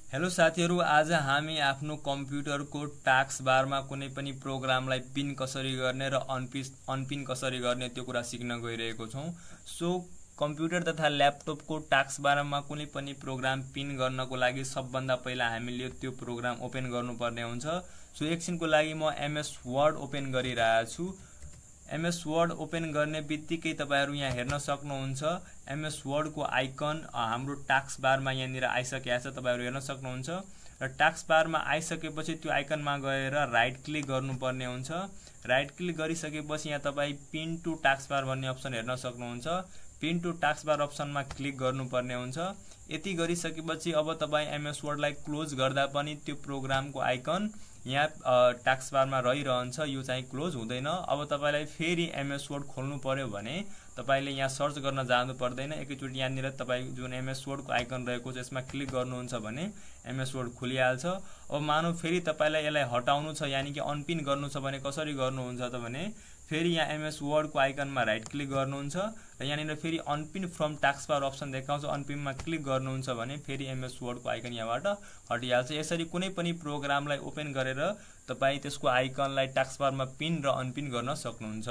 Hello साथीहरु, आज हामी आफ्नो कम्प्युटरको टास्क बारमा कुनै पनि प्रोग्रामलाई पिन कसरी गर्ने र अनपिन कसरी गर्ने त्यो कुरा सिक्न गइरहेको छौं। सो कम्प्युटर तथा ल्यापटपको टास्क बारमा कुनै पनि प्रोग्राम पिन गर्नको लागि सबभन्दा पहिला हामीले त्यो प्रोग्राम ओपन गर्नुपर्ने हुन्छ। सो एकछिनको लागि म एमएस वर्ड ओपन गरिरहेको छु। एमएस वर्ड ओपन गर्ने बित्तिकै तपाईहरु यहाँ हेर्न सक्नुहुन्छ एमएस वर्ड को आइकन हाम्रो टास्क बारमा यहाँनिर आइसकेको छ। तपाईहरु हेर्न सक्नुहुन्छ र टास्क बारमा आइसकेपछि त्यो आइकनमा गएर राइट क्लिक गर्नुपर्ने हुन्छ। राइट क्लिक गरिसकेपछि यहाँ तपाई पिन टु टास्क बार भन्ने अप्सन हेर्न सक्नुहुन्छ। पिन टु टास्क बार अप्सनमा क्लिक गर्नुपर्ने हुन्छ। यति गरिसकेपछि अब तपाई एमएस वर्डलाई क्लोज गर्दा पनि त्यो प्रोग्रामको आइकन यहाँ टास्क बारमा रहिरहन्छ, यो चाहिँ क्लोज हुँदैन। अब तपाईलाई फेरि एमएस वर्ड खोल्नु पर्यो भने तपाईले यहाँ सर्च गर्न जानु पर्दैन। एकैचोटी यहाँनिर तपाई जुन एमएस वर्ड को आइकन रहेको छ यसमा क्लिक गर्नुहुन्छ भने एमएस वर्ड खुलिहाल्छ। अब मानौ फेरि तपाईलाई यसलाई हटाउनु छ यानी कि अनपिन गर्नु छ भने कसरी गर्नुहुन्छ त भने फेरि यहाँ एमएस वर्ड को आइकनमा राइट क्लिक गर्नुहुन्छ र यहाँनिर फेरि unpin from task bar option देखाउँछ। अनपिनमा क्लिक गर्नुहुन्छ भने फेरि एमएस वर्ड को आइकन यहाँबाट हटिहाल्छ। यसरी कुनै पनि प्रोग्रामलाई ओपन गरेर तपाई त्यसको आइकनलाई टास्क बारमा पिन र अनपिन गर्न सक्नुहुन्छ।